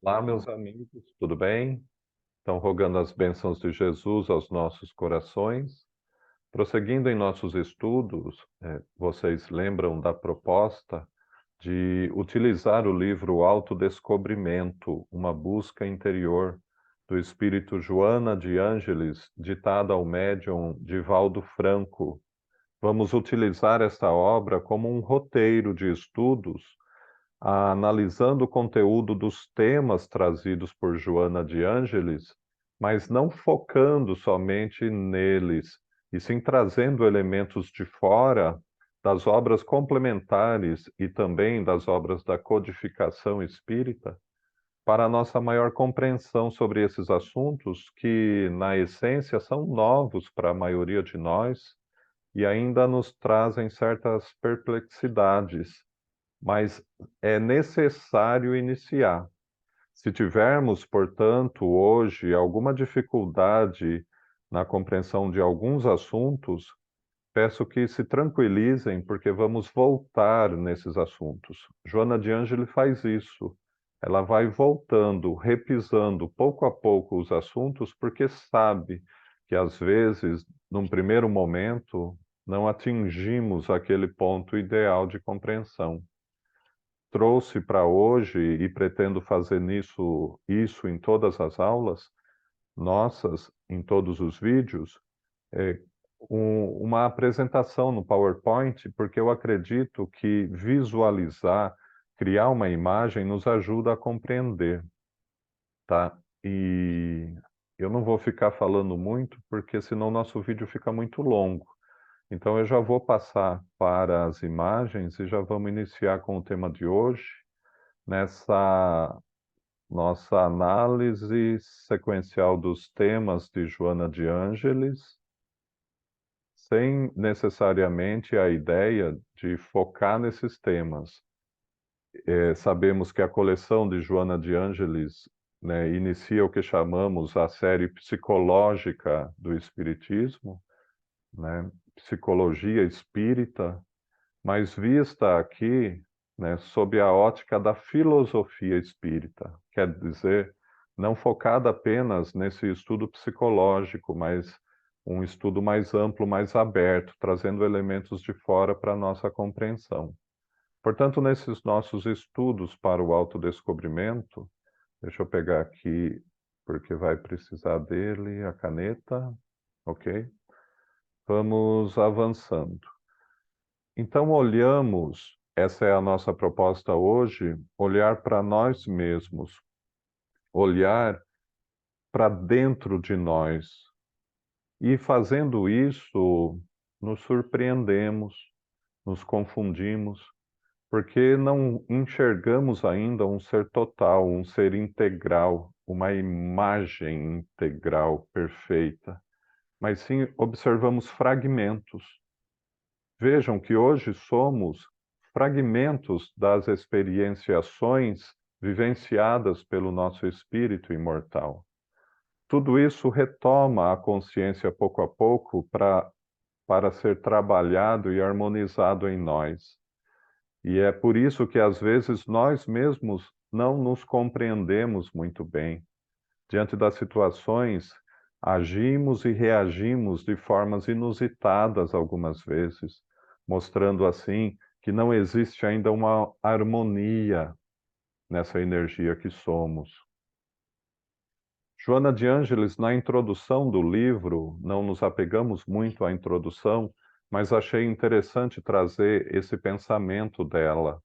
Olá, meus amigos, tudo bem? Então, rogando as bênçãos de Jesus aos nossos corações. Prosseguindo em nossos estudos, vocês lembram da proposta de utilizar o livro Autodescobrimento, uma busca interior, do espírito Joana de Ângeles, ditada ao médium Divaldo Franco. Vamos utilizar esta obra como um roteiro de estudos analisando o conteúdo dos temas trazidos por Joana de Ângeles, mas não focando somente neles, e sim trazendo elementos de fora das obras complementares e também das obras da codificação espírita, para a nossa maior compreensão sobre esses assuntos que, na essência, são novos para a maioria de nós e ainda nos trazem certas perplexidades, mas é necessário iniciar. Se tivermos, portanto, hoje alguma dificuldade na compreensão de alguns assuntos, peço que se tranquilizem, porque vamos voltar nesses assuntos. Joana de Ângeli faz isso. Ela vai voltando, repisando pouco a pouco os assuntos, porque sabe que às vezes, num primeiro momento, não atingimos aquele ponto ideal de compreensão. Trouxe para hoje e pretendo fazer isso em todas as aulas nossas, em todos os vídeos, é, uma apresentação no PowerPoint, porque eu acredito que visualizar, criar uma imagem nos ajuda a compreender, tá? E eu não vou ficar falando muito, porque senão o nosso vídeo fica muito longo. Então eu já vou passar para as imagens e já vamos iniciar com o tema de hoje, nessa nossa análise sequencial dos temas de Joana de Ângeles, sem necessariamente a ideia de focar nesses temas. Sabemos que a coleção de Joana de Ângeles, né, inicia o que chamamos a série psicológica do Espiritismo, né, psicologia espírita, mas vista aqui, né, sob a ótica da filosofia espírita, quer dizer, não focada apenas nesse estudo psicológico, mas um estudo mais amplo, mais aberto, trazendo elementos de fora para a nossa compreensão. Portanto, nesses nossos estudos para o autodescobrimento, deixa eu pegar aqui, porque vai precisar dele, a caneta, ok? Vamos avançando. Então, olhamos, essa é a nossa proposta hoje, olhar para nós mesmos, olhar para dentro de nós. E fazendo isso, nos surpreendemos, nos confundimos, porque não enxergamos ainda um ser total, um ser integral, uma imagem integral, perfeita, mas sim observamos fragmentos. Vejam que hoje somos fragmentos das experienciações vivenciadas pelo nosso espírito imortal. Tudo isso retoma a consciência pouco a pouco para ser trabalhado e harmonizado em nós. E é por isso que às vezes nós mesmos não nos compreendemos muito bem. Diante das situações, agimos e reagimos de formas inusitadas algumas vezes, mostrando assim que não existe ainda uma harmonia nessa energia que somos. Joana de Ângeles, na introdução do livro, não nos apegamos muito à introdução, mas achei interessante trazer esse pensamento dela.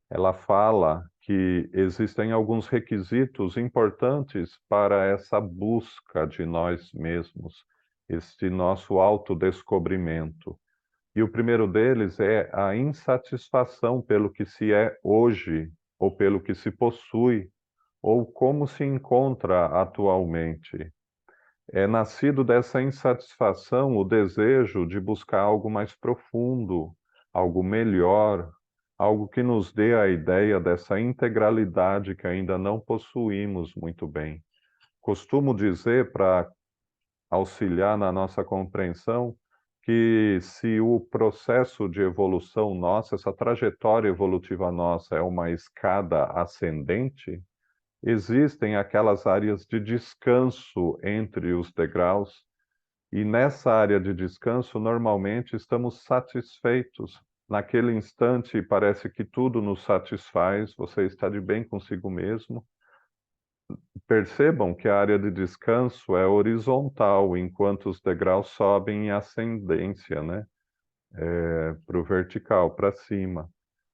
Ela fala que existem alguns requisitos importantes para essa busca de nós mesmos, este nosso autodescobrimento. E o primeiro deles é a insatisfação pelo que se é hoje, ou pelo que se possui, ou como se encontra atualmente. É nascido dessa insatisfação o desejo de buscar algo mais profundo, algo melhor, algo que nos dê a ideia dessa integralidade que ainda não possuímos muito bem. Costumo dizer, para auxiliar na nossa compreensão, que se o processo de evolução nossa, essa trajetória evolutiva nossa é uma escada ascendente, existem aquelas áreas de descanso entre os degraus, e nessa área de descanso, normalmente estamos satisfeitos. Naquele instante, parece que tudo nos satisfaz, você está de bem consigo mesmo. Percebam que a área de descanso é horizontal, enquanto os degraus sobem em ascendência, né? Para o vertical, para cima.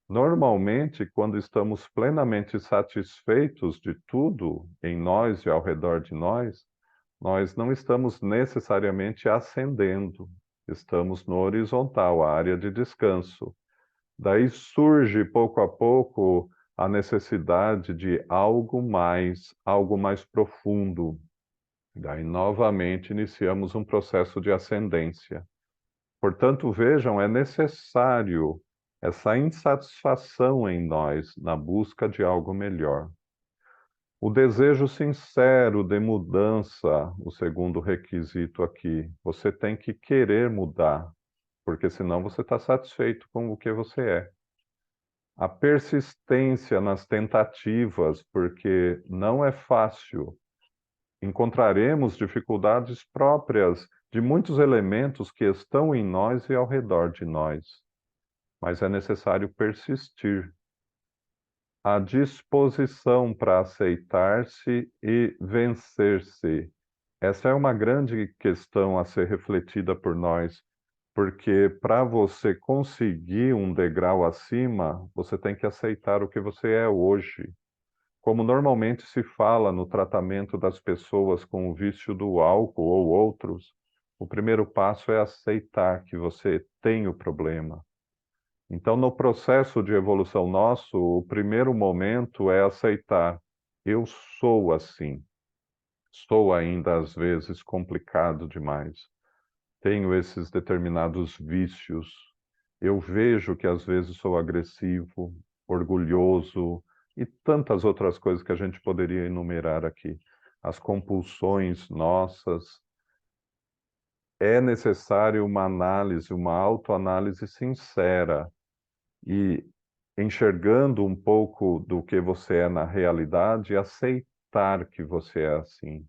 Normalmente, quando estamos plenamente satisfeitos de tudo em nós e ao redor de nós não estamos necessariamente ascendendo, estamos no horizontal, a área de descanso. Daí surge pouco a pouco a necessidade de algo mais profundo. Daí novamente iniciamos um processo de ascendência. Portanto, vejam, é necessário essa insatisfação em nós na busca de algo melhor. O desejo sincero de mudança, o segundo requisito aqui. Você tem que querer mudar, porque senão você está satisfeito com o que você é. A persistência nas tentativas, porque não é fácil. Encontraremos dificuldades próprias de muitos elementos que estão em nós e ao redor de nós, mas é necessário persistir. A disposição para aceitar-se e vencer-se. Essa é uma grande questão a ser refletida por nós, porque para você conseguir um degrau acima, você tem que aceitar o que você é hoje. Como normalmente se fala no tratamento das pessoas com o vício do álcool ou outros, o primeiro passo é aceitar que você tem o problema. Então, no processo de evolução nosso, o primeiro momento é aceitar: eu sou assim, sou ainda às vezes complicado demais, tenho esses determinados vícios, eu vejo que às vezes sou agressivo, orgulhoso e tantas outras coisas que a gente poderia enumerar aqui. As compulsões nossas. É necessário uma análise, uma autoanálise sincera e enxergando um pouco do que você é na realidade, aceitar que você é assim.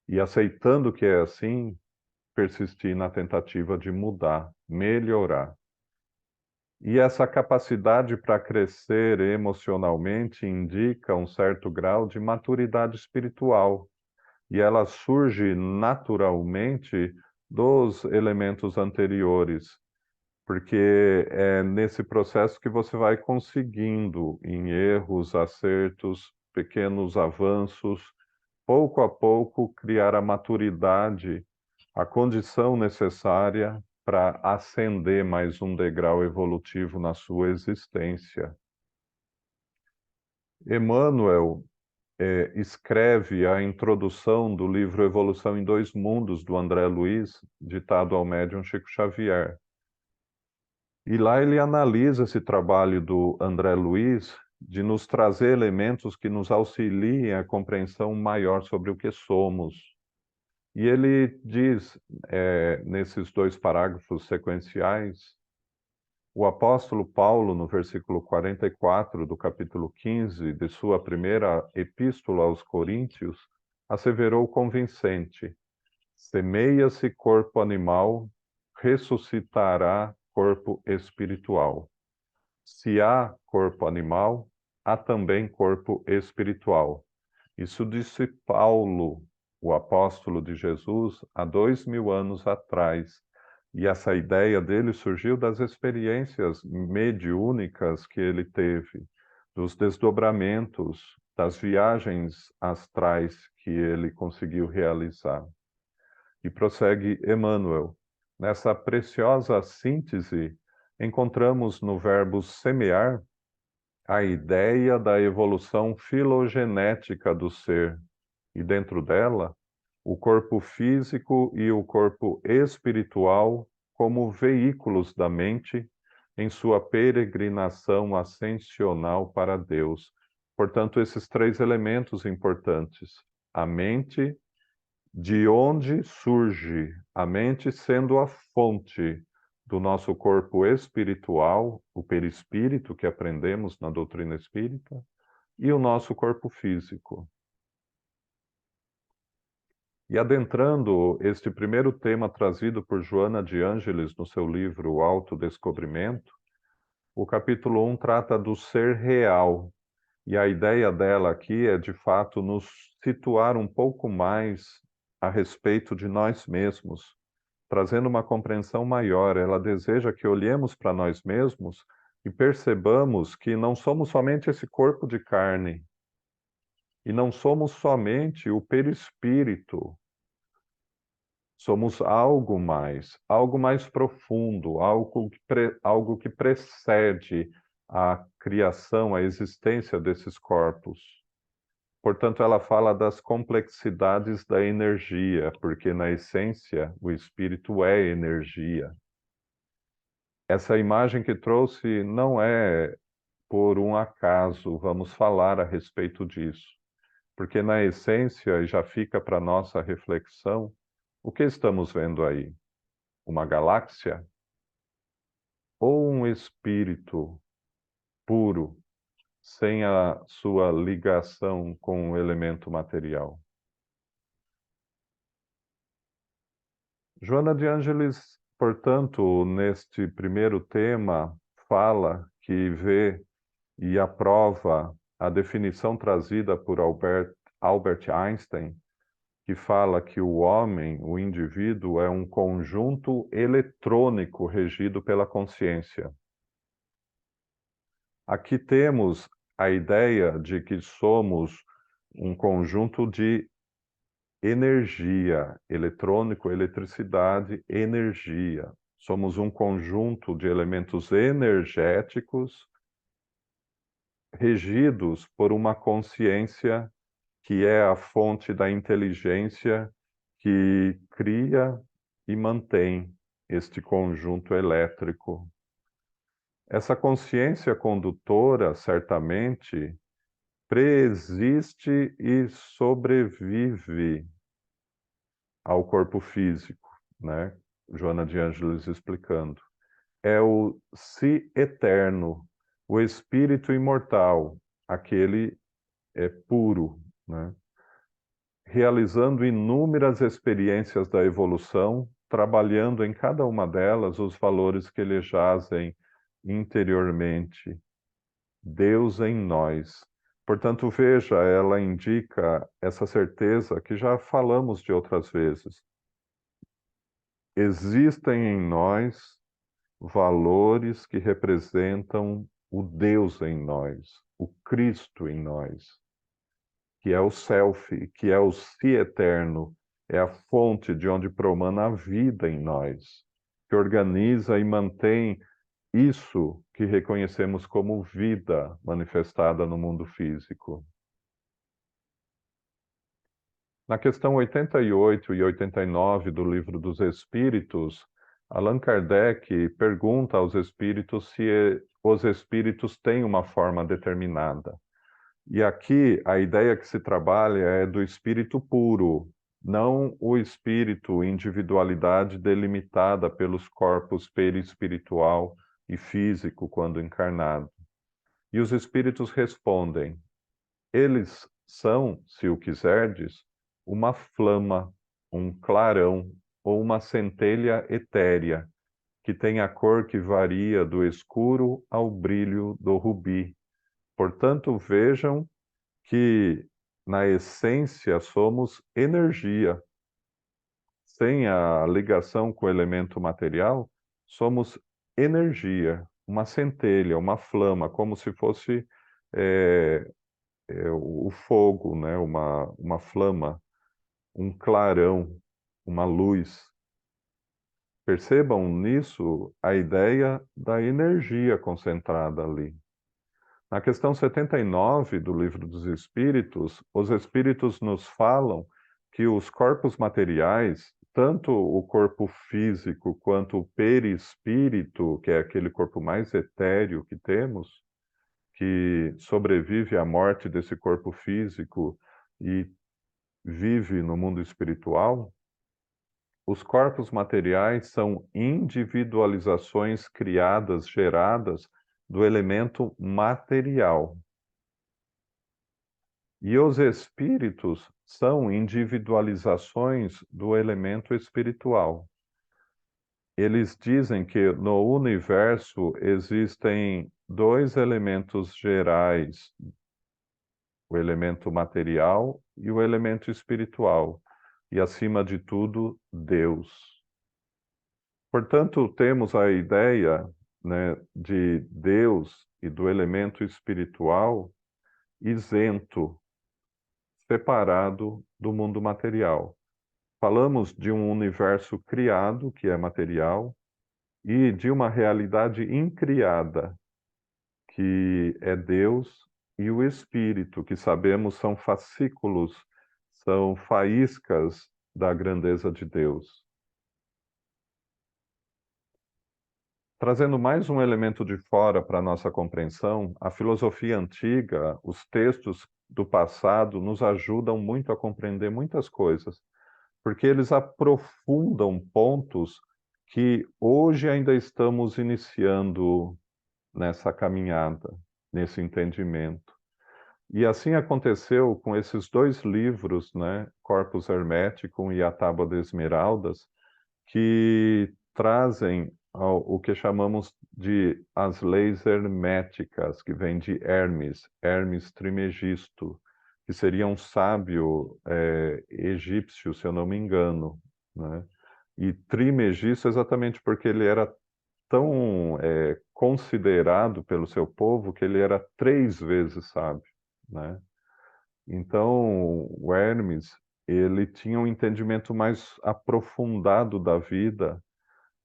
E aceitando que é assim, persistir na tentativa de mudar, melhorar. E essa capacidade para crescer emocionalmente indica um certo grau de maturidade espiritual. E ela surge naturalmente dos elementos anteriores, porque é nesse processo que você vai conseguindo, em erros, acertos, pequenos avanços, pouco a pouco, criar a maturidade, a condição necessária para ascender mais um degrau evolutivo na sua existência. Emmanuel escreve a introdução do livro Evolução em Dois Mundos, do André Luiz, ditado ao médium Chico Xavier. E lá ele analisa esse trabalho do André Luiz de nos trazer elementos que nos auxiliem a compreensão maior sobre o que somos. E ele diz, nesses dois parágrafos sequenciais, o apóstolo Paulo, no versículo 44 do capítulo 15 de sua primeira epístola aos Coríntios, asseverou convincente: semeia-se corpo animal, ressuscitará corpo espiritual. Se há corpo animal, há também corpo espiritual. Isso disse Paulo, o apóstolo de Jesus, há 2000 anos atrás. E essa ideia dele surgiu das experiências mediúnicas que ele teve, dos desdobramentos, das viagens astrais que ele conseguiu realizar. E prossegue Emmanuel. Nessa preciosa síntese, encontramos no verbo semear a ideia da evolução filogenética do ser, e dentro dela, o corpo físico e o corpo espiritual como veículos da mente em sua peregrinação ascensional para Deus. Portanto, esses três elementos importantes: a mente, de onde surge a mente sendo a fonte do nosso corpo espiritual, o perispírito que aprendemos na doutrina espírita, e o nosso corpo físico. E adentrando este primeiro tema trazido por Joana de Ângeles no seu livro O Autodescobrimento, o capítulo 1 trata do ser real. E a ideia dela aqui é, de fato, nos situar um pouco mais a respeito de nós mesmos, trazendo uma compreensão maior. Ela deseja que olhemos para nós mesmos e percebamos que não somos somente esse corpo de carne, e não somos somente o perispírito. Somos algo mais profundo, algo que precede a criação, a existência desses corpos. Portanto, ela fala das complexidades da energia, porque na essência o espírito é energia. Essa imagem que trouxe não é por um acaso, vamos falar a respeito disso, porque na essência, e já fica para nossa reflexão, o que estamos vendo aí? Uma galáxia? Ou um espírito puro, sem a sua ligação com o elemento material? Joana de Ângeles, portanto, neste primeiro tema, fala que vê e aprova a definição trazida por Albert Einstein, que fala que o homem, o indivíduo, é um conjunto eletrônico regido pela consciência. Aqui temos a ideia de que somos um conjunto de energia, eletrônico, eletricidade, energia. Somos um conjunto de elementos energéticos regidos por uma consciência que é a fonte da inteligência que cria e mantém este conjunto elétrico. Essa consciência condutora, certamente, preexiste e sobrevive ao corpo físico, né? Joana de Ângeles explicando. É o si eterno, o espírito imortal, aquele é puro, né? Realizando inúmeras experiências da evolução, trabalhando em cada uma delas os valores que lhe jazem interiormente. Deus em nós. Portanto, veja, ela indica essa certeza que já falamos de outras vezes. Existem em nós valores que representam o Deus em nós, o Cristo em nós, que é o Self, que é o Si eterno, é a fonte de onde promana a vida em nós, que organiza e mantém isso que reconhecemos como vida manifestada no mundo físico. Na questão 88 e 89 do Livro dos Espíritos, Allan Kardec pergunta aos espíritos se os espíritos têm uma forma determinada. E aqui a ideia que se trabalha é do espírito puro, não o espírito individualidade delimitada pelos corpos perispiritual e físico quando encarnado. E os espíritos respondem: eles são, se o quiserdes, uma flama, um clarão ou uma centelha etérea, que tem a cor que varia do escuro ao brilho do rubi. Portanto, vejam que, na essência, somos energia. Sem a ligação com o elemento material, somos energia, uma centelha, uma flama, como se fosse o fogo, né? Uma flama, um clarão, uma luz. Percebam nisso a ideia da energia concentrada ali. Na questão 79 do Livro dos Espíritos, os Espíritos nos falam que os corpos materiais, tanto o corpo físico quanto o perispírito, que é aquele corpo mais etéreo que temos, que sobrevive à morte desse corpo físico e vive no mundo espiritual, os corpos materiais são individualizações criadas, geradas do elemento material. E os espíritos são individualizações do elemento espiritual. Eles dizem que no universo existem dois elementos gerais, o elemento material e o elemento espiritual, e acima de tudo, Deus. Portanto, temos a ideia, né, de Deus e do elemento espiritual isento, separado do mundo material. Falamos de um universo criado, que é material, e de uma realidade incriada, que é Deus, e o Espírito, que sabemos são fascículos, são faíscas da grandeza de Deus. Trazendo mais um elemento de fora para a nossa compreensão, a filosofia antiga, os textos do passado nos ajudam muito a compreender muitas coisas, porque eles aprofundam pontos que hoje ainda estamos iniciando nessa caminhada, nesse entendimento. E assim aconteceu com esses dois livros, né, Corpus Hermeticum e a Tábua de Esmeraldas, que trazem o que chamamos de as leis herméticas, que vem de Hermes, Hermes Trismegisto, que seria um sábio egípcio, se eu não me engano, né? E Trismegisto exatamente porque ele era tão considerado pelo seu povo que ele era 3 vezes sábio, né? Então, o Hermes, ele tinha um entendimento mais aprofundado da vida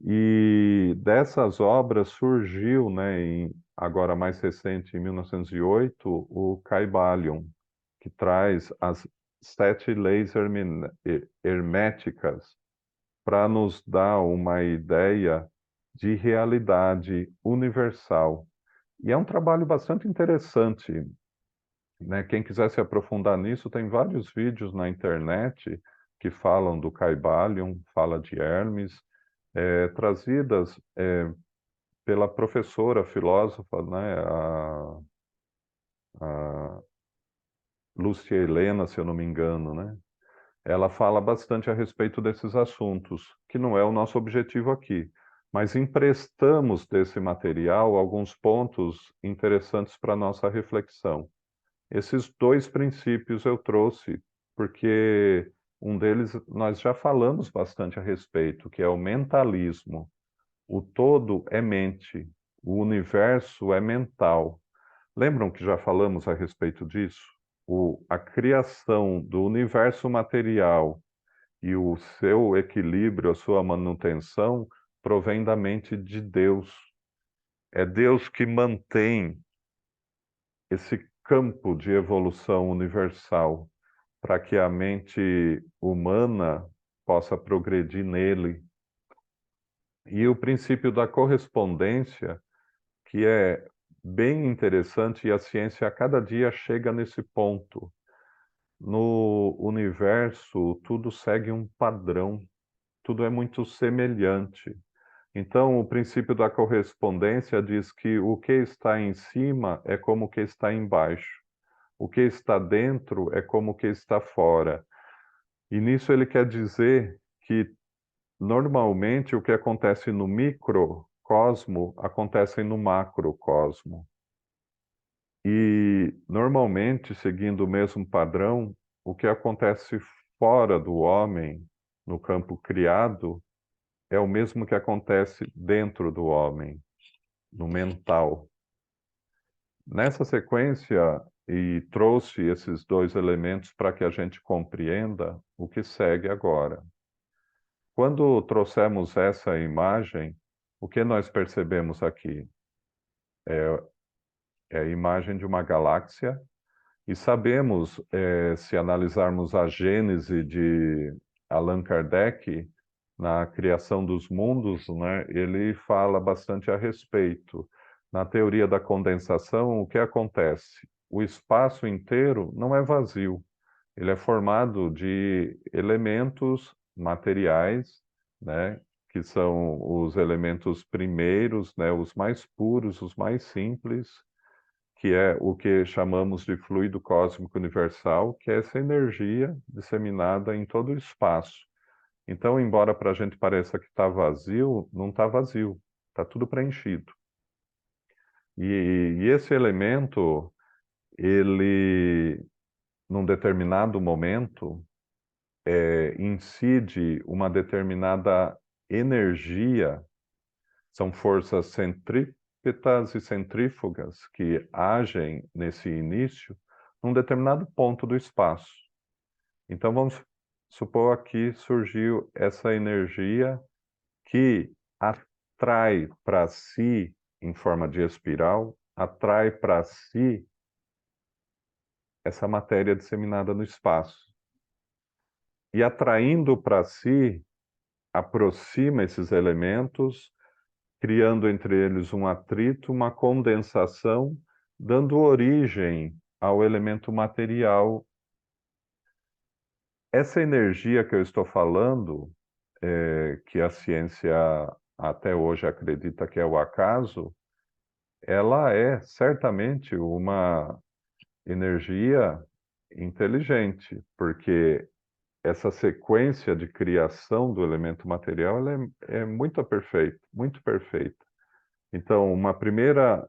e dessas obras surgiu, né, agora mais recente, em 1908, o Kybalion, que traz as 7 leis herméticas para nos dar uma ideia de realidade universal. E é um trabalho bastante interessante, né? Quem quiser se aprofundar nisso, tem vários vídeos na internet que falam do Kybalion, fala de Hermes, trazidas pela professora filósofa, né, a Lúcia Helena, se eu não me engano, né? Ela fala bastante a respeito desses assuntos, que não é o nosso objetivo aqui, mas emprestamos desse material alguns pontos interessantes para a nossa reflexão. Esses dois princípios eu trouxe porque um deles nós já falamos bastante a respeito, que é o mentalismo. O todo é mente, o universo é mental. Lembram que já falamos a respeito disso? A criação do universo material e o seu equilíbrio, a sua manutenção, provém da mente de Deus. É Deus que mantém esse campo de evolução universal para que a mente humana possa progredir nele. E o princípio da correspondência, que é bem interessante, e a ciência a cada dia chega nesse ponto. No universo, tudo segue um padrão, tudo é muito semelhante. Então, o princípio da correspondência diz que o que está em cima é como o que está embaixo. O que está dentro é como o que está fora. E nisso ele quer dizer que, normalmente, o que acontece no microcosmo acontece no macrocosmo. E, normalmente, seguindo o mesmo padrão, o que acontece fora do homem, no campo criado, é o mesmo que acontece dentro do homem, no mental. Nessa sequência, e trouxe esses dois elementos para que a gente compreenda o que segue agora. Quando trouxemos essa imagem, o que nós percebemos aqui? É a imagem de uma galáxia, e sabemos, se analisarmos a gênese de Allan Kardec, na criação dos mundos, né, ele fala bastante a respeito. Na teoria da condensação, o que acontece? O espaço inteiro não é vazio, ele é formado de elementos materiais, né, que são os elementos primeiros, né, os mais puros, os mais simples, que é o que chamamos de fluido cósmico universal, que é essa energia disseminada em todo o espaço. Então, embora para a gente pareça que está vazio, não está vazio, está tudo preenchido. E esse elemento, ele, num determinado momento, incide uma determinada energia, são forças centrípetas e centrífugas que agem nesse início, num determinado ponto do espaço. Então, vamos supor aqui surgiu essa energia que atrai para si, em forma de espiral, atrai para si essa matéria disseminada no espaço. E atraindo para si, aproxima esses elementos, criando entre eles um atrito, uma condensação, dando origem ao elemento material. Essa energia que eu estou falando, que a ciência até hoje acredita que é o acaso, ela é certamente uma energia inteligente, porque essa sequência de criação do elemento material ela é muito perfeita, muito perfeita. Então, uma primeira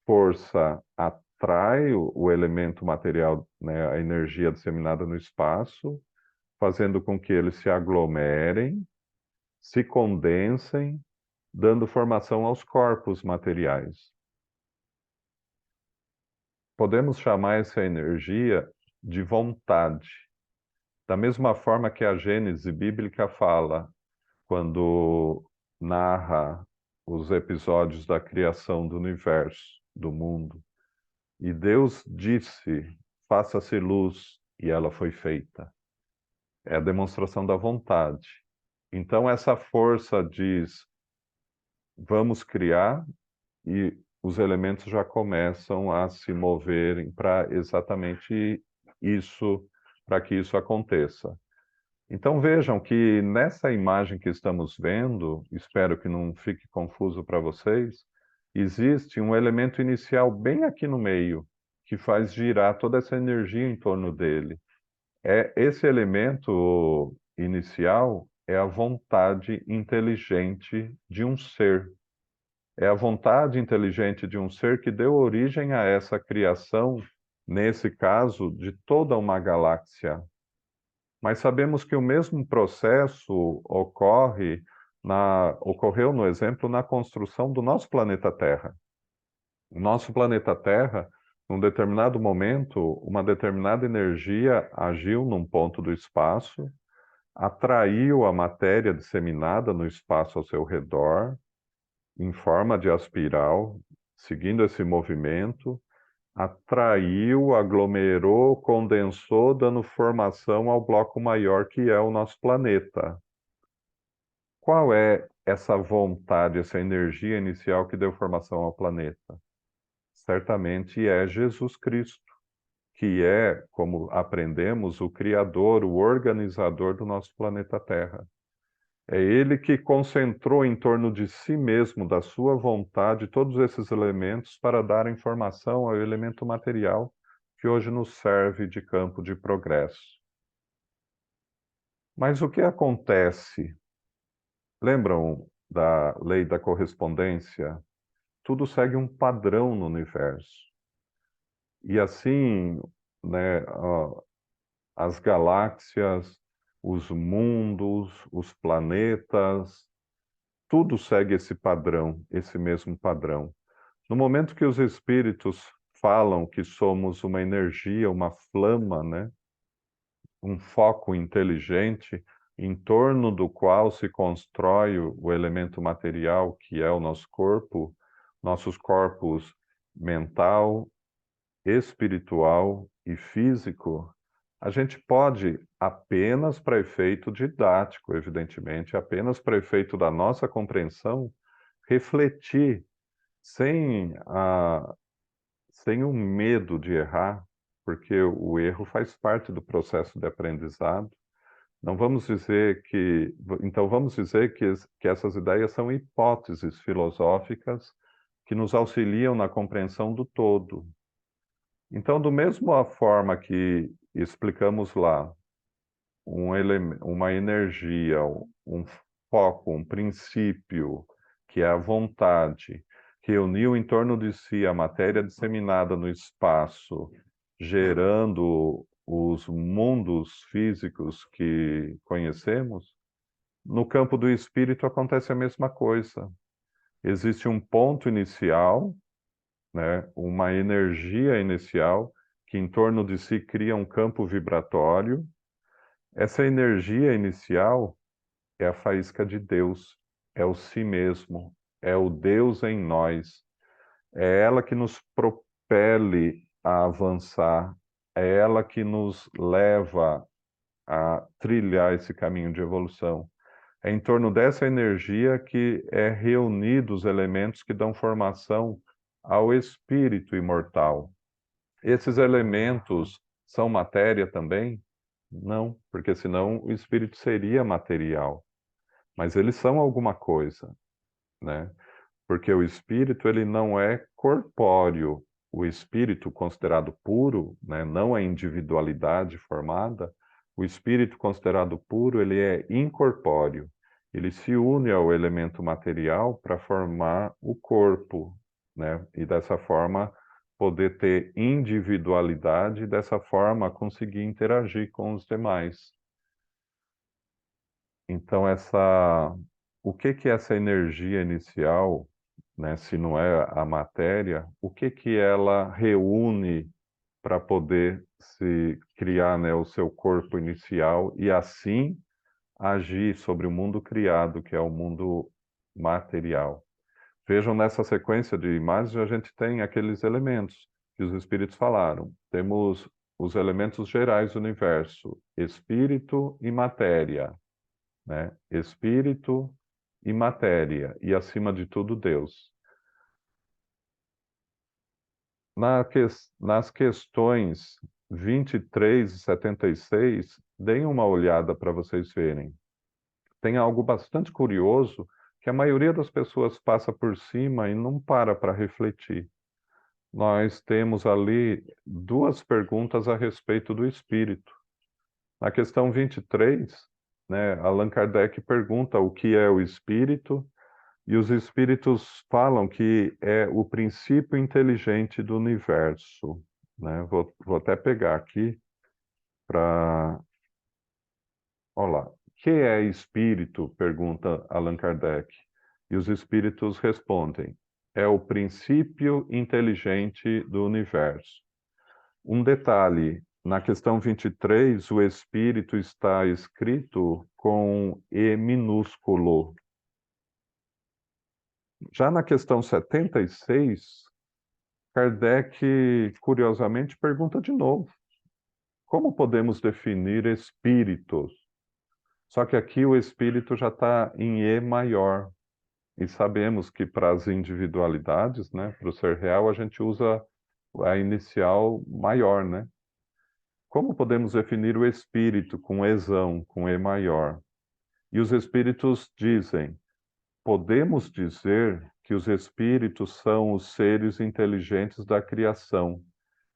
força atrai o elemento material, né, a energia disseminada no espaço, fazendo com que eles se aglomerem, se condensem, dando formação aos corpos materiais. Podemos chamar essa energia de vontade. Da mesma forma que a Gênese bíblica fala, quando narra os episódios da criação do universo, do mundo. E Deus disse: faça-se luz, e ela foi feita. É a demonstração da vontade. Então, essa força diz: vamos criar, e os elementos já começam a se moverem para exatamente isso, para que isso aconteça. Então vejam que nessa imagem que estamos vendo, espero que não fique confuso para vocês, existe um elemento inicial bem aqui no meio, que faz girar toda essa energia em torno dele. Esse elemento inicial é a vontade inteligente de um ser. É a vontade inteligente de um ser que deu origem a essa criação, nesse caso, de toda uma galáxia. Mas sabemos que o mesmo processo ocorreu, no exemplo, na construção do nosso planeta Terra. O nosso planeta Terra, num determinado momento, uma determinada energia agiu num ponto do espaço, atraiu a matéria disseminada no espaço ao seu redor, em forma de espiral, seguindo esse movimento, atraiu, aglomerou, condensou, dando formação ao bloco maior que é o nosso planeta. Qual é essa vontade, essa energia inicial que deu formação ao planeta? Certamente é Jesus Cristo, que é, como aprendemos, o Criador, o organizador do nosso planeta Terra. É ele que concentrou em torno de si mesmo, da sua vontade, todos esses elementos para dar informação ao elemento material que hoje nos serve de campo de progresso. Mas o que acontece? Lembram da lei da correspondência? Tudo segue um padrão no universo. E assim, né, as galáxias, os mundos, os planetas, tudo segue esse padrão, esse mesmo padrão. No momento que os espíritos falam que somos uma energia, uma flama, né? Um foco inteligente em torno do qual se constrói o elemento material, que é o nosso corpo, nossos corpos mental, espiritual e físico, a gente pode, apenas para efeito didático, evidentemente, apenas para efeito da nossa compreensão, refletir sem o medo de errar, porque o erro faz parte do processo de aprendizado. Não vamos dizer então vamos dizer que essas ideias são hipóteses filosóficas que nos auxiliam na compreensão do todo. Então, da mesma forma que explicamos lá, uma energia, um foco, um princípio, que é a vontade, reuniu em torno de si a matéria disseminada no espaço, gerando os mundos físicos que conhecemos, no campo do espírito acontece a mesma coisa. Existe um ponto inicial, né, uma energia inicial, que em torno de si cria um campo vibratório. Essa energia inicial é a faísca de Deus, é o si mesmo, é o Deus em nós. É ela que nos propele a avançar, é ela que nos leva a trilhar esse caminho de evolução. É em torno dessa energia que é reunido os elementos que dão formação ao espírito imortal. Esses elementos são matéria também? Não, porque senão o espírito seria material. Mas eles são alguma coisa, né? Porque o espírito ele não é corpóreo. O espírito considerado puro, né, não a individualidade formada, o espírito considerado puro, ele é incorpóreo. Ele se une ao elemento material para formar o corpo, né? E dessa forma poder ter individualidade e dessa forma conseguir interagir com os demais. Então o que que é essa energia inicial, né, se não é a matéria, o que que ela reúne para poder se criar, né, o seu corpo inicial e assim agir sobre o mundo criado, que é o mundo material. Vejam nessa sequência de imagens, a gente tem aqueles elementos que os espíritos falaram. Temos os elementos gerais do universo, espírito e matéria, né? Espírito e matéria, e acima de tudo Deus. Nas questões 23 e 76, deem uma olhada para vocês verem. Tem algo bastante curioso que a maioria das pessoas passa por cima e não para refletir. Nós temos ali duas perguntas a respeito do espírito. Na questão 23, né, Allan Kardec pergunta o que é o espírito, e os espíritos falam que é o princípio inteligente do universo, né? Vou até pegar aqui para... Olá. O que é espírito? Pergunta Allan Kardec. E os espíritos respondem: é o princípio inteligente do universo. Um detalhe, na questão 23, o espírito está escrito com E minúsculo. Já na questão 76, Kardec, curiosamente, pergunta de novo: como podemos definir espíritos? Só que aqui o espírito já está em E maior. E sabemos que para as individualidades, né, para o ser real, a gente usa a inicial maior, né? Como podemos definir o espírito com Ezão, com E maior? E os espíritos dizem: podemos dizer que os espíritos são os seres inteligentes da criação.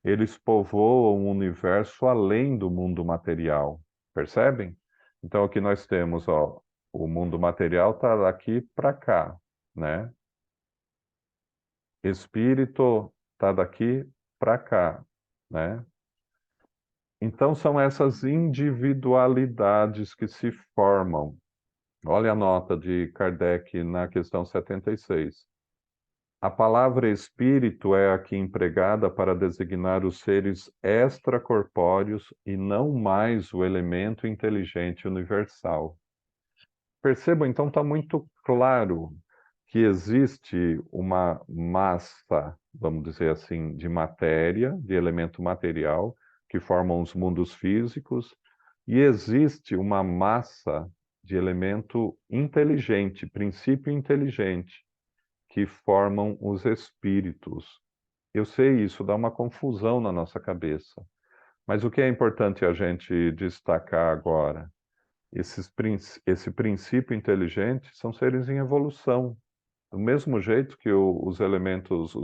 Eles povoam o universo além do mundo material. Percebem? Então aqui nós temos, ó, o mundo material está daqui para cá, né? Espírito está daqui para cá, né? Então são essas individualidades que se formam. Olha a nota de Kardec na questão 76. A palavra espírito é aqui empregada para designar os seres extracorpóreos e não mais o elemento inteligente universal. Percebam, então, está muito claro que existe uma massa, vamos dizer assim, de matéria, de elemento material, que formam os mundos físicos, e existe uma massa de elemento inteligente, princípio inteligente, que formam os espíritos. Eu sei, isso dá uma confusão na nossa cabeça. Mas o que é importante a gente destacar agora? Esse princípio inteligente são seres em evolução. Do mesmo jeito que os elementos,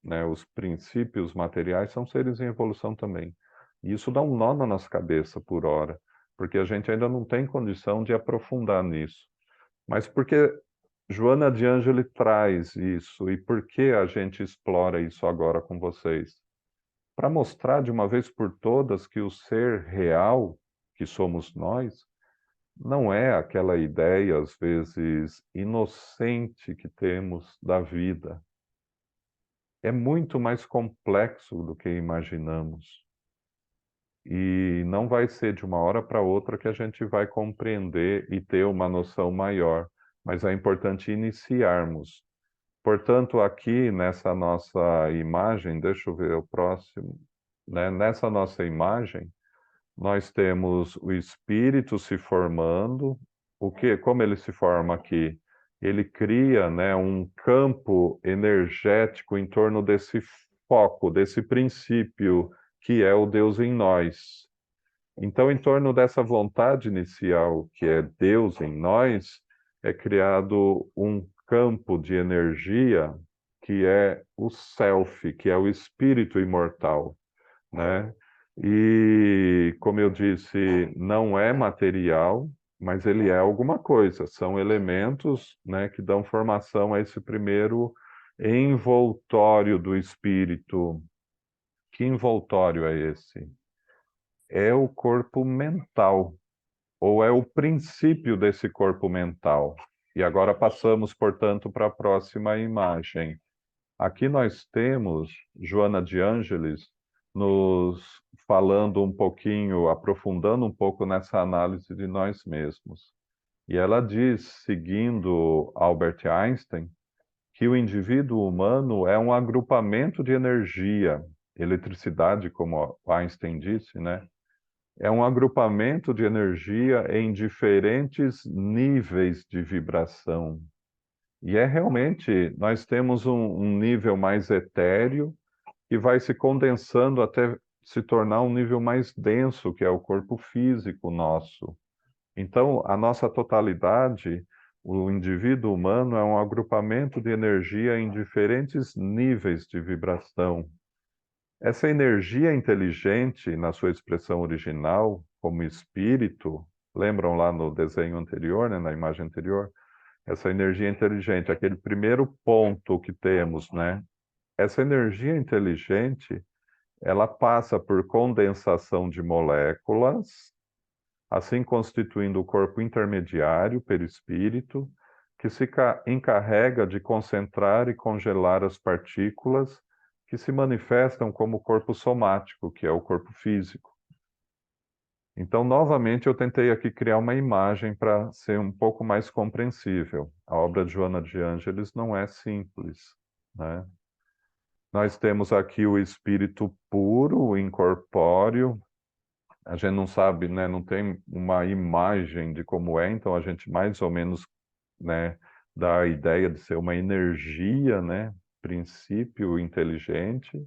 né, os princípios materiais são seres em evolução também. E isso dá um nó na nossa cabeça por hora, porque a gente ainda não tem condição de aprofundar nisso. Mas por que Joana de Ângeli traz isso e por que a gente explora isso agora com vocês? Para mostrar de uma vez por todas que o ser real, que somos nós, não é aquela ideia, às vezes, inocente que temos da vida. É muito mais complexo do que imaginamos. E não vai ser de uma hora para outra que a gente vai compreender e ter uma noção maior, mas é importante iniciarmos. Portanto, aqui nessa nossa imagem, deixa eu ver o próximo, né? Nessa nossa imagem, nós temos o espírito se formando. Como ele se forma aqui? Ele cria, né, um campo energético em torno desse foco, desse princípio que é o Deus em nós. Então, em torno dessa vontade inicial, que é Deus em nós, é criado um campo de energia que é o self, que é o espírito imortal, né? E, como eu disse, não é material, mas ele é alguma coisa. São elementos, né, que dão formação a esse primeiro envoltório do espírito. Que envoltório é esse? É o corpo mental, ou é o princípio desse corpo mental. E agora passamos, portanto, para a próxima imagem. Aqui nós temos Joana de Ângelis nos falando um pouquinho, aprofundando um pouco nessa análise de nós mesmos. E ela diz, seguindo Albert Einstein, que o indivíduo humano é um agrupamento de energia, eletricidade, como Einstein disse, né? É um agrupamento de energia em diferentes níveis de vibração. E é realmente, nós temos um nível mais etéreo que vai se condensando até se tornar um nível mais denso, que é o corpo físico nosso. Então, a nossa totalidade, o indivíduo humano é um agrupamento de energia em diferentes níveis de vibração. Essa energia inteligente, na sua expressão original, como espírito, lembram lá no desenho anterior, né, na imagem anterior? Essa energia inteligente, aquele primeiro ponto que temos, né? Essa energia inteligente, ela passa por condensação de moléculas, assim constituindo o corpo intermediário, perispírito, que se encarrega de concentrar e congelar as partículas que se manifestam como corpo somático, que é o corpo físico. Então, novamente, eu tentei aqui criar uma imagem para ser um pouco mais compreensível. A obra de Joana de Ângelis não é simples, né? Nós temos aqui o espírito puro, o incorpóreo. A gente não sabe, né? Não tem uma imagem de como é, então a gente mais ou menos, né, dá a ideia de ser uma energia, né? Princípio inteligente.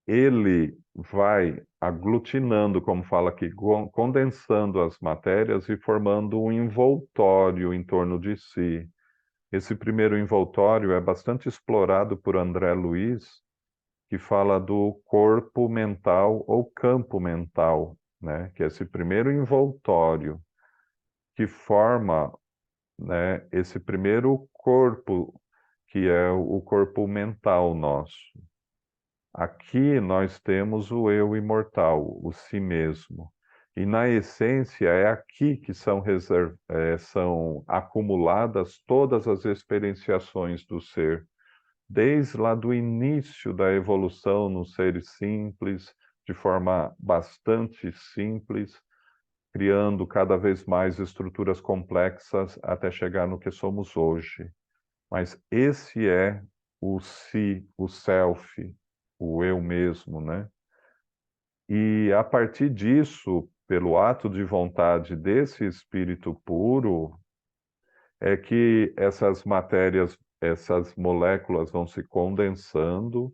Ele vai aglutinando, como fala aqui, condensando as matérias e formando um envoltório em torno de si. Esse primeiro envoltório é bastante explorado por André Luiz, que fala do corpo mental ou campo mental, né? Que é esse primeiro envoltório que forma, né, esse primeiro corpo, que é o corpo mental nosso. Aqui nós temos o eu imortal, o si mesmo. E na essência é aqui que são acumuladas todas as experienciações do ser, desde lá do início da evolução nos seres simples, de forma bastante simples, criando cada vez mais estruturas complexas até chegar no que somos hoje. Mas esse é o si, o self, o eu mesmo, né? E a partir disso, pelo ato de vontade desse espírito puro, é que essas matérias, essas moléculas vão se condensando,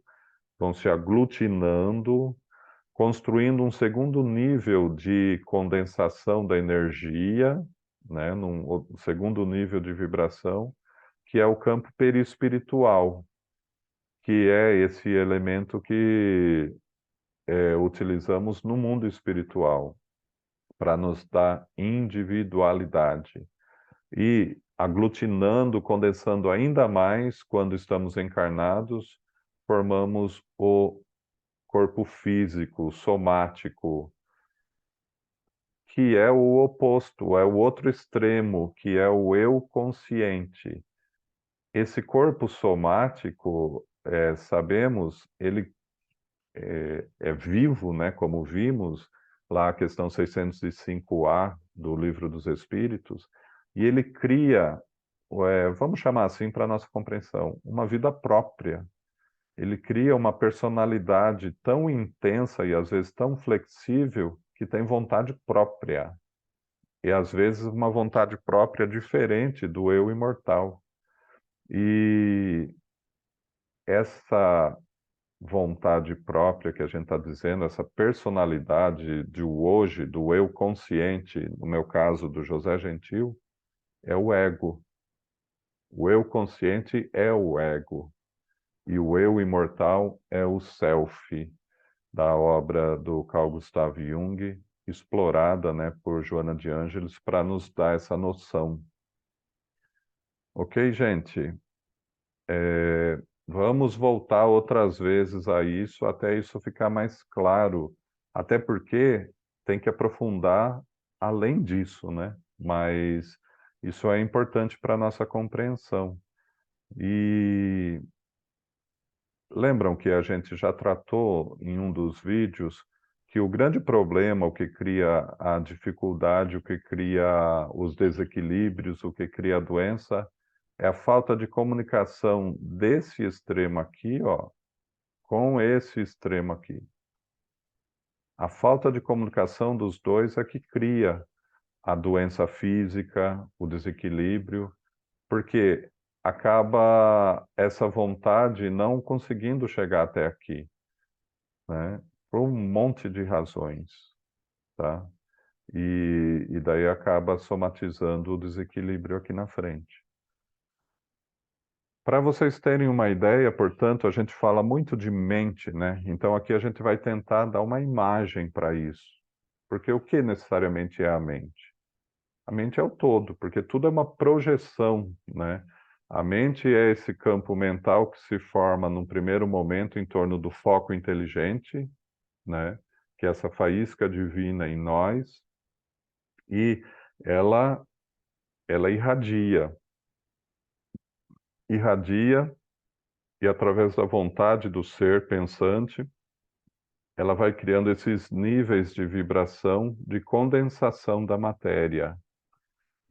vão se aglutinando, construindo um segundo nível de condensação da energia, né, num segundo nível de vibração, que é o campo perispiritual, que é esse elemento que utilizamos no mundo espiritual para nos dar individualidade. E aglutinando, condensando ainda mais quando estamos encarnados, formamos o corpo físico, somático, que é o oposto, é o outro extremo, que é o eu consciente. Esse corpo somático, sabemos, ele é vivo, né, como vimos lá a questão 605A do Livro dos Espíritos, e ele cria, vamos chamar assim para a nossa compreensão, uma vida própria. Ele cria uma personalidade tão intensa e às vezes tão flexível que tem vontade própria. E às vezes uma vontade própria diferente do eu imortal. E essa vontade própria que a gente está dizendo, essa personalidade do hoje, do eu consciente, no meu caso, do José Gentil, é o ego. O eu consciente é o ego. E o eu imortal é o self, da obra do Carl Gustav Jung, explorada, né, por Joana de Ângeles, para nos dar essa noção. Ok, gente? Vamos voltar outras vezes a isso, até isso ficar mais claro. Até porque tem que aprofundar além disso, né? Mas isso é importante para a nossa compreensão. E lembram que a gente já tratou em um dos vídeos que o grande problema, o que cria a dificuldade, o que cria os desequilíbrios, o que cria a doença, é a falta de comunicação desse extremo aqui, ó, com esse extremo aqui. A falta de comunicação dos dois é que cria a doença física, o desequilíbrio, porque acaba essa vontade não conseguindo chegar até aqui, né? Por um monte de razões, tá? E daí acaba somatizando o desequilíbrio aqui na frente. Para vocês terem uma ideia, portanto, a gente fala muito de mente, né? Então aqui a gente vai tentar dar uma imagem para isso. Porque o que necessariamente é a mente? A mente é o todo, porque tudo é uma projeção, né? A mente é esse campo mental que se forma num primeiro momento em torno do foco inteligente, né? Que é essa faísca divina em nós, e ela irradia, irradia e através da vontade do ser pensante, ela vai criando esses níveis de vibração de condensação da matéria.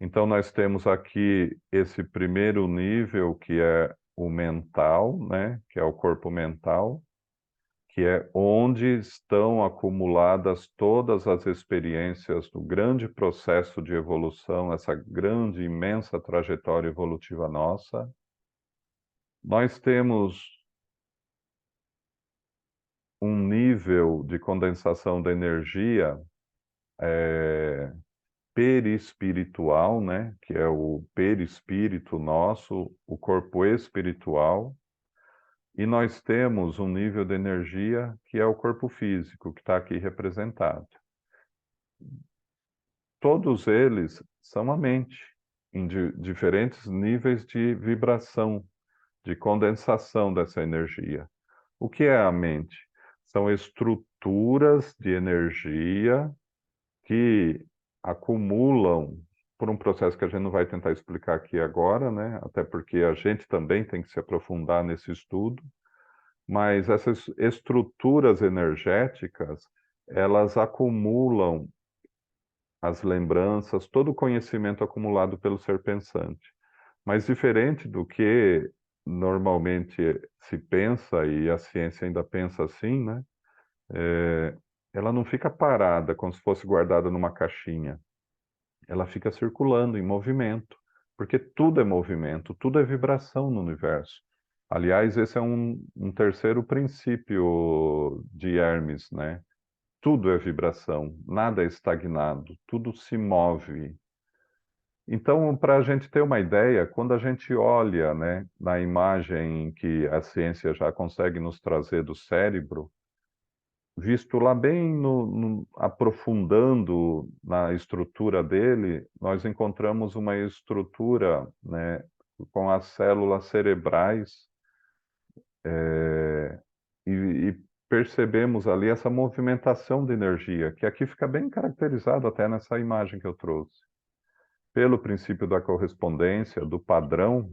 Então, nós temos aqui esse primeiro nível, que é o mental, né? Que é o corpo mental, que é onde estão acumuladas todas as experiências do grande processo de evolução, essa grande, imensa trajetória evolutiva nossa. Nós temos um nível de condensação da energia perispiritual, né? Que é o perispírito nosso, o corpo espiritual, e nós temos um nível de energia que é o corpo físico, que está aqui representado. Todos eles são a mente, em diferentes níveis de vibração, de condensação dessa energia. O que é a mente? São estruturas de energia que acumulam por um processo que a gente não vai tentar explicar aqui agora, né? Até porque a gente também tem que se aprofundar nesse estudo, mas essas estruturas energéticas, elas acumulam as lembranças, todo o conhecimento acumulado pelo ser pensante. Mas diferente do que normalmente se pensa, e a ciência ainda pensa assim, né? Ela não fica parada como se fosse guardada numa caixinha. Ela fica circulando em movimento, porque tudo é movimento, tudo é vibração no universo. Aliás, esse é um terceiro princípio de Hermes, né? Tudo é vibração, nada é estagnado, tudo se move. Então, para a gente ter uma ideia, quando a gente olha, né, na imagem que a ciência já consegue nos trazer do cérebro, visto lá bem aprofundando na estrutura dele, nós encontramos uma estrutura, né, com as células cerebrais, eh, e percebemos ali essa movimentação de energia, que aqui fica bem caracterizado até nessa imagem que eu trouxe. Pelo princípio da correspondência, do padrão,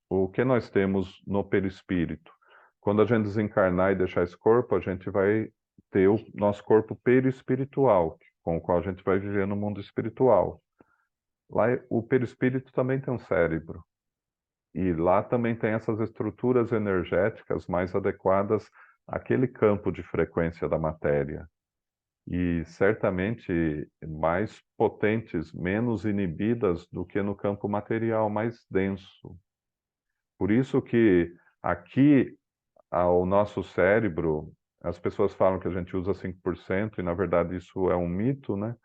o que nós temos no perispírito? Quando a gente desencarnar e deixar esse corpo, a gente vai ter o nosso corpo perispiritual, com o qual a gente vai viver no mundo espiritual. Lá, o perispírito também tem um cérebro. E lá também tem essas estruturas energéticas mais adequadas àquele campo de frequência da matéria. E certamente mais potentes, menos inibidas do que no campo material, mais denso. Por isso que aqui, ao nosso cérebro, as pessoas falam que a gente usa 5% e, na verdade, isso é um mito, né?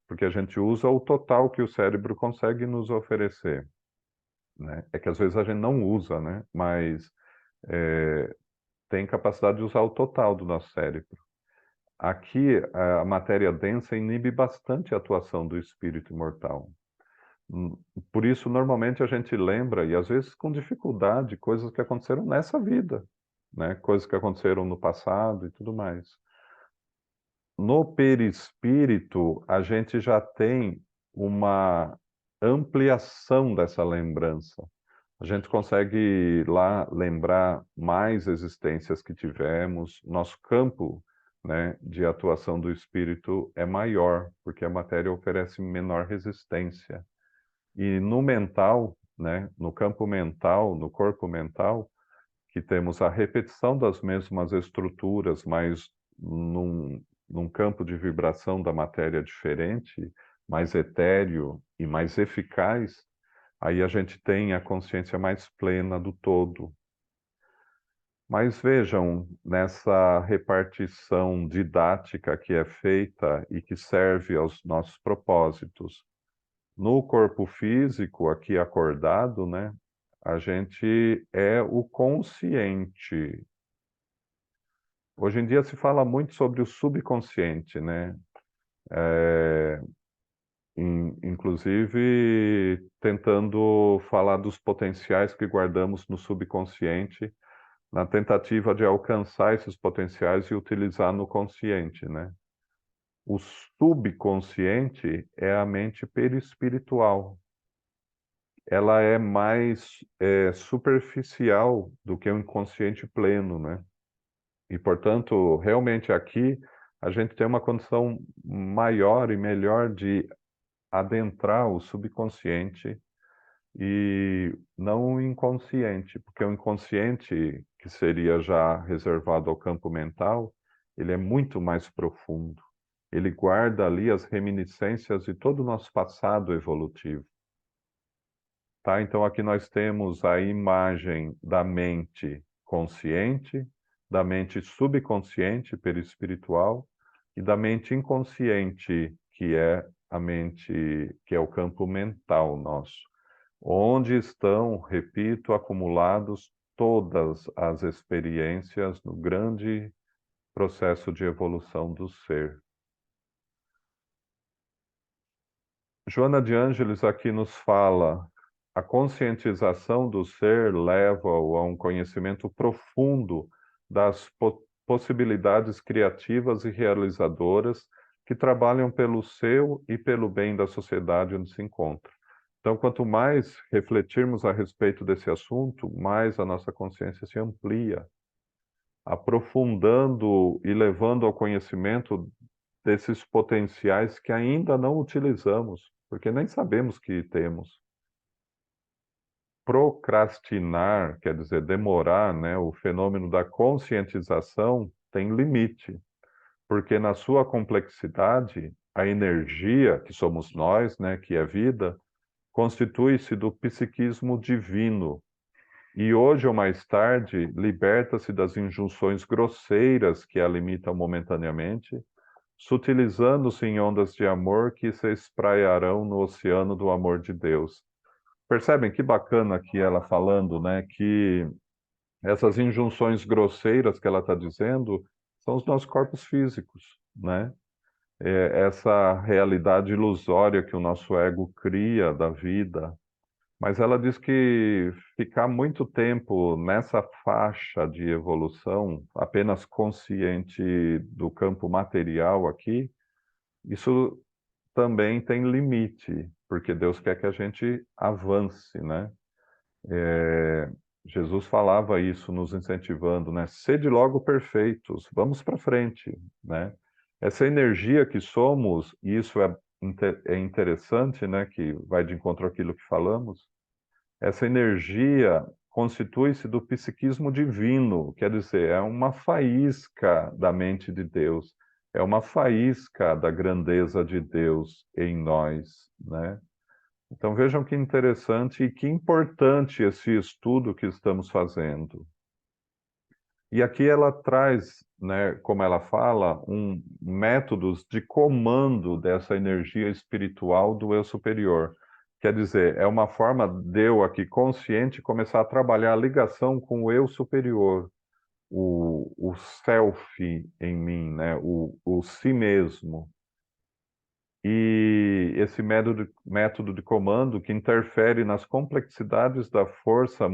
Porque a gente usa o total que o cérebro consegue nos oferecer, né? É que às vezes a gente não usa, né? Mas tem capacidade de usar o total do nosso cérebro. Aqui, a matéria densa inibe bastante a atuação do espírito imortal. Por isso, normalmente, a gente lembra, e às vezes com dificuldade, coisas que aconteceram nessa vida, né? Coisas que aconteceram no passado e tudo mais. No perispírito, a gente já tem uma ampliação dessa lembrança. A gente consegue lá lembrar mais existências que tivemos. Nosso campo, né, de atuação do espírito é maior, porque a matéria oferece menor resistência. E no mental, né, no campo mental, no corpo mental, que temos a repetição das mesmas estruturas, mas num campo de vibração da matéria diferente, mais etéreo e mais eficaz, aí a gente tem a consciência mais plena do todo. Mas vejam, nessa repartição didática que é feita e que serve aos nossos propósitos, no corpo físico, aqui acordado, né, a gente é o consciente. Hoje em dia se fala muito sobre o subconsciente, né? Inclusive tentando falar dos potenciais que guardamos no subconsciente, na tentativa de alcançar esses potenciais e utilizar no consciente, né? O subconsciente é a mente perispiritual. Ela é mais superficial do que o inconsciente pleno, né? E, portanto, realmente aqui a gente tem uma condição maior e melhor de adentrar o subconsciente e não o inconsciente, porque o inconsciente, que seria já reservado ao campo mental, ele é muito mais profundo. Ele guarda ali as reminiscências de todo o nosso passado evolutivo. Tá? Então, aqui nós temos a imagem da mente consciente, da mente subconsciente, perispiritual, e da mente inconsciente, que é a mente, que é o campo mental nosso, onde estão, repito, acumulados todas as experiências no grande processo de evolução do ser. Joana de Ângeles aqui nos fala: a conscientização do ser leva-o a um conhecimento profundo das possibilidades criativas e realizadoras que trabalham pelo seu e pelo bem da sociedade onde se encontra. Então, quanto mais refletirmos a respeito desse assunto, mais a nossa consciência se amplia, aprofundando e levando ao conhecimento desses potenciais que ainda não utilizamos, porque nem sabemos que temos. Procrastinar, quer dizer, demorar, né? O fenômeno da conscientização tem limite, porque na sua complexidade, a energia, que somos nós, né, que é vida, constitui-se do psiquismo divino. E hoje ou mais tarde, liberta-se das injunções grosseiras que a limitam momentaneamente, sutilizando-se em ondas de amor que se espraiarão no oceano do amor de Deus. Percebem que bacana aqui ela falando, né, que essas injunções grosseiras que ela está dizendo são os nossos corpos físicos, né? Essa realidade ilusória que o nosso ego cria da vida. Mas ela diz que ficar muito tempo nessa faixa de evolução, apenas consciente do campo material aqui, isso também tem limite, porque Deus quer que a gente avance, né? Jesus falava isso, nos incentivando, né? Sede logo perfeitos, vamos para frente, né? Essa energia que somos, e isso é interessante, né? Que vai de encontro àquilo que falamos. Essa energia constitui-se do psiquismo divino, quer dizer, é uma faísca da mente de Deus, é uma faísca da grandeza de Deus em nós, né? Então vejam que interessante e que importante esse estudo que estamos fazendo. E aqui ela traz, né, como ela fala, métodos de comando dessa energia espiritual do eu superior. Quer dizer, é uma forma de eu aqui consciente começar a trabalhar a ligação com o eu superior, o self em mim, né, o si mesmo. E esse método de comando que interfere nas complexidades da força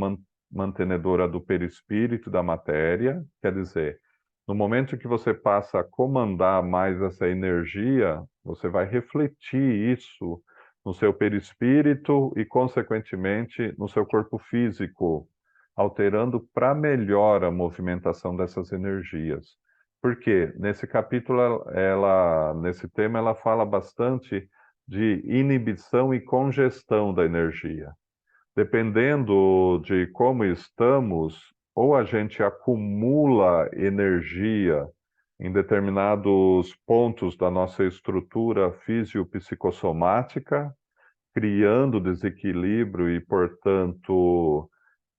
mantenedora do perispírito da matéria, quer dizer, no momento que você passa a comandar mais essa energia, você vai refletir isso no seu perispírito e, consequentemente, no seu corpo físico, alterando para melhor a movimentação dessas energias. Porque nesse capítulo, nesse tema, ela fala bastante de inibição e congestão da energia. Dependendo de como estamos, ou a gente acumula energia em determinados pontos da nossa estrutura fisiopsicossomática, criando desequilíbrio e, portanto,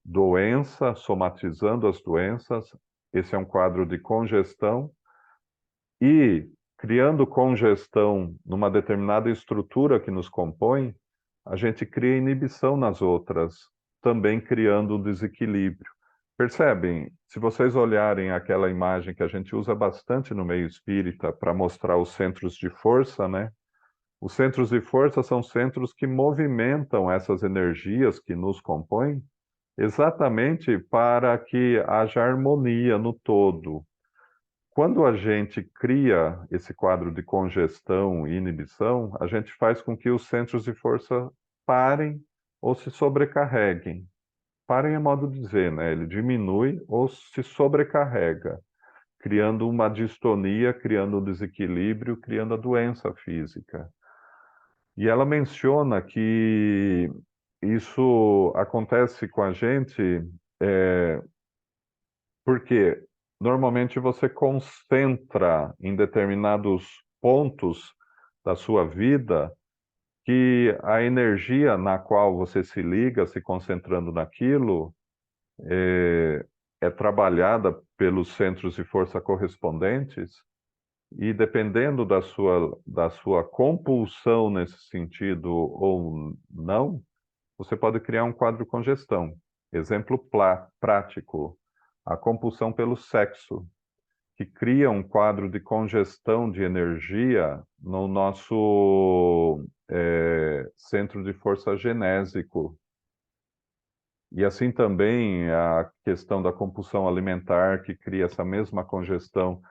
doença, somatizando as doenças. Esse é um quadro de congestão. E, criando congestão numa determinada estrutura que nos compõe, a gente cria inibição nas outras, também criando um desequilíbrio. Percebem? Se vocês olharem aquela imagem que a gente usa bastante no meio espírita para mostrar os centros de força, né? Os centros de força são centros que movimentam essas energias que nos compõem, exatamente para que haja harmonia no todo. Quando a gente cria esse quadro de congestão e inibição, a gente faz com que os centros de força parem ou se sobrecarreguem. Parem é modo de dizer, né? Ele diminui ou se sobrecarrega, criando uma distonia, criando um desequilíbrio, criando a doença física. E ela menciona que isso acontece com a gente porque normalmente você concentra em determinados pontos da sua vida que a energia na qual você se liga, se concentrando naquilo, é trabalhada pelos centros de força correspondentes, e dependendo da sua compulsão nesse sentido ou não, você pode criar um quadro de congestão. Exemplo prático, a compulsão pelo sexo, que cria um quadro de congestão de energia no nosso centro de força genésico. E assim também a questão da compulsão alimentar, que cria essa mesma congestão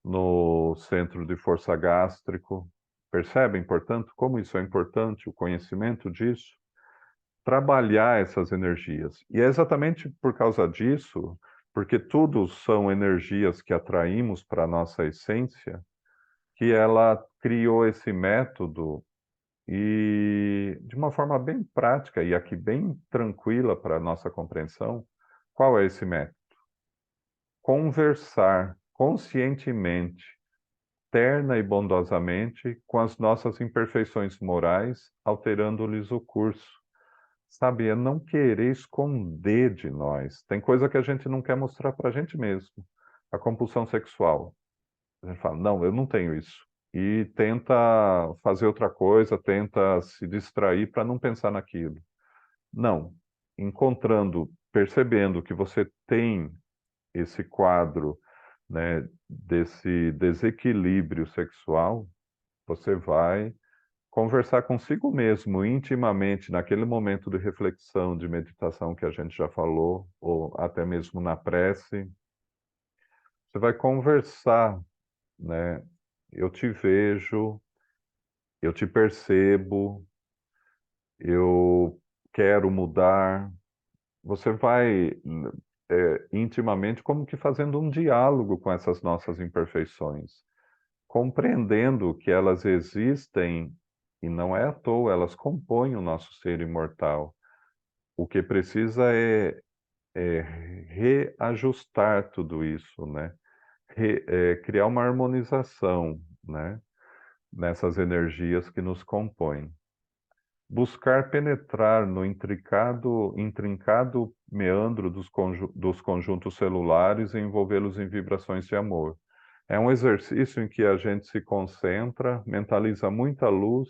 no centro de força gástrico. Percebem, portanto, como isso é importante, o conhecimento disso? Trabalhar essas energias. E é exatamente por causa disso, porque tudo são energias que atraímos para a nossa essência, que ela criou esse método e, de uma forma bem prática e aqui bem tranquila para a nossa compreensão, qual é esse método? Conversar conscientemente, terna e bondosamente com as nossas imperfeições morais, alterando-lhes o curso. Sabe, é não querer esconder de nós. Tem coisa que a gente não quer mostrar para a gente mesmo. A compulsão sexual. A gente fala, não, eu não tenho isso. e tenta fazer outra coisa, tenta se distrair para não pensar naquilo. Não, encontrando, percebendo que você tem esse quadro, né, desse desequilíbrio sexual, você vai conversar consigo mesmo intimamente naquele momento de reflexão, de meditação que a gente já falou, ou até mesmo na prece. Você vai conversar, né? Eu te vejo, eu te percebo, eu quero mudar. Você vai intimamente como que fazendo um diálogo com essas nossas imperfeições, compreendendo que elas existem e não é à toa, elas compõem o nosso ser imortal. O que precisa é reajustar tudo isso, né? Criar uma harmonização, né? Nessas energias que nos compõem. Buscar penetrar no intrincado meandro dos conjuntos celulares e envolvê-los em vibrações de amor. É um exercício em que a gente se concentra, mentaliza muita luz,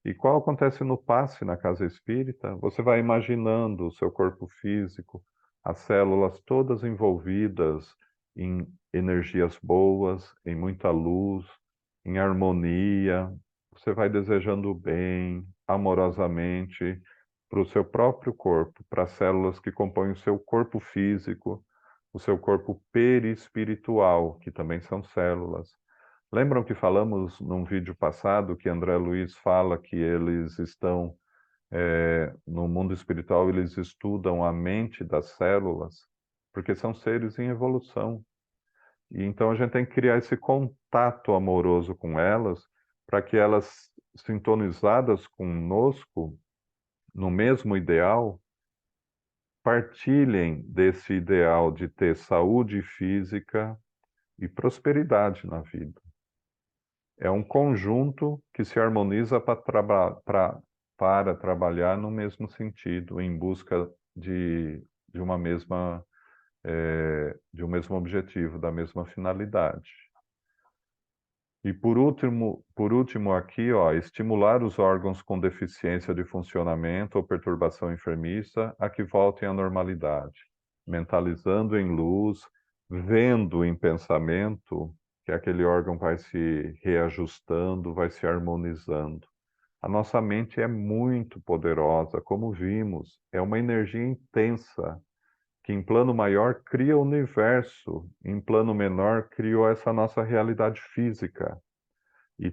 e qual acontece no passe na casa espírita? Você vai imaginando o seu corpo físico, as células todas envolvidas em energias boas, em muita luz, em harmonia. Você vai desejando o bem, amorosamente, para o seu próprio corpo, para as células que compõem o seu corpo físico, o seu corpo perispiritual, que também são células. Lembram que falamos num vídeo passado que André Luiz fala que eles estão no mundo espiritual, eles estudam a mente das células, porque são seres em evolução. E então a gente tem que criar esse contato amoroso com elas, para que elas, sintonizadas conosco, no mesmo ideal, partilhem desse ideal de ter saúde física e prosperidade na vida. É um conjunto que se harmoniza para trabalhar no mesmo sentido, em busca de uma mesma, de um mesmo objetivo, da mesma finalidade. E por último aqui, ó, estimular os órgãos com deficiência de funcionamento ou perturbação enfermiça a que voltem à normalidade, mentalizando em luz, vendo em pensamento que aquele órgão vai se reajustando, vai se harmonizando. A nossa mente é muito poderosa, como vimos, é uma energia intensa que em plano maior cria o universo, em plano menor criou essa nossa realidade física. E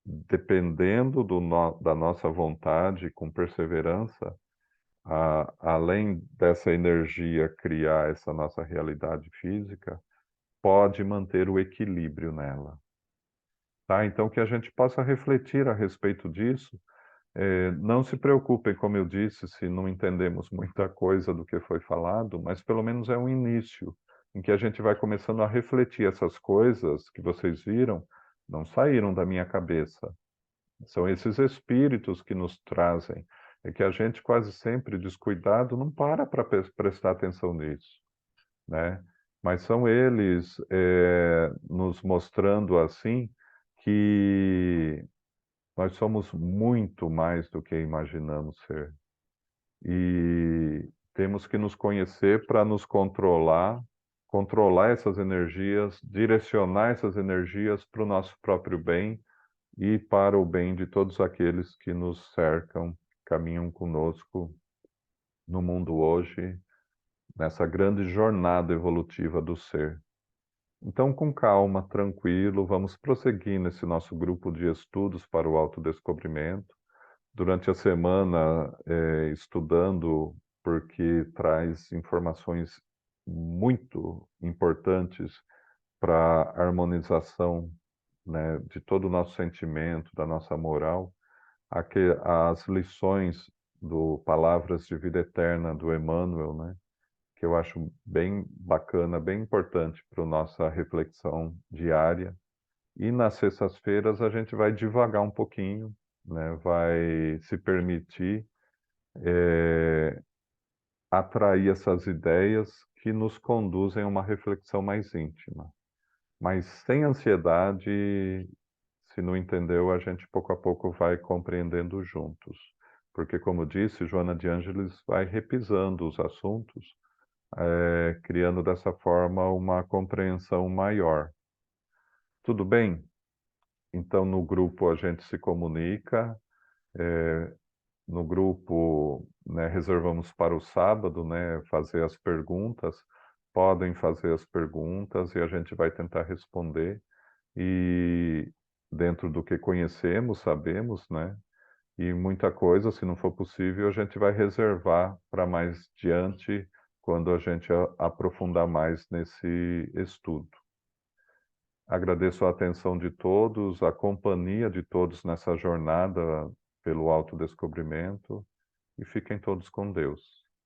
dependendo da nossa vontade, com perseverança, além dessa energia criar essa nossa realidade física, pode manter o equilíbrio nela. Tá? Então, que a gente possa refletir a respeito disso. Não se preocupem, como eu disse, se não entendemos muita coisa do que foi falado, mas pelo menos é um início em que a gente vai começando a refletir essas coisas que vocês viram, não saíram da minha cabeça. São esses espíritos que nos trazem. É que a gente quase sempre, descuidado, não para prestar atenção nisso, né? Mas são eles nos mostrando assim que nós somos muito mais do que imaginamos ser. E temos que nos conhecer para nos controlar, controlar essas energias, direcionar essas energias para o nosso próprio bem e para o bem de todos aqueles que nos cercam, caminham conosco no mundo hoje, nessa grande jornada evolutiva do ser. Então, com calma, tranquilo, vamos prosseguir nesse nosso grupo de estudos para o autodescobrimento. Durante a semana, estudando, porque traz informações muito importantes para a harmonização, né, de todo o nosso sentimento, da nossa moral, as lições do Palavras de Vida Eterna do Emmanuel, né, que eu acho bem bacana, bem importante para a nossa reflexão diária. E nas sextas-feiras a gente vai devagar um pouquinho, né, vai se permitir atrair essas ideias que nos conduzem a uma reflexão mais íntima, mas sem ansiedade Se não entendeu, a gente pouco a pouco vai compreendendo juntos. Porque, como disse, Joana de Ângeles vai repisando os assuntos, criando dessa forma uma compreensão maior. Tudo bem? Então, no grupo a gente se comunica, no grupo, né, reservamos para o sábado, né, fazer as perguntas, podem fazer as perguntas e a gente vai tentar responder. E dentro do que conhecemos, sabemos, né? E muita coisa, se não for possível, a gente vai reservar para mais diante, quando a gente aprofundar mais nesse estudo. Agradeço a atenção de todos, a companhia de todos nessa jornada pelo autodescobrimento e fiquem todos com Deus.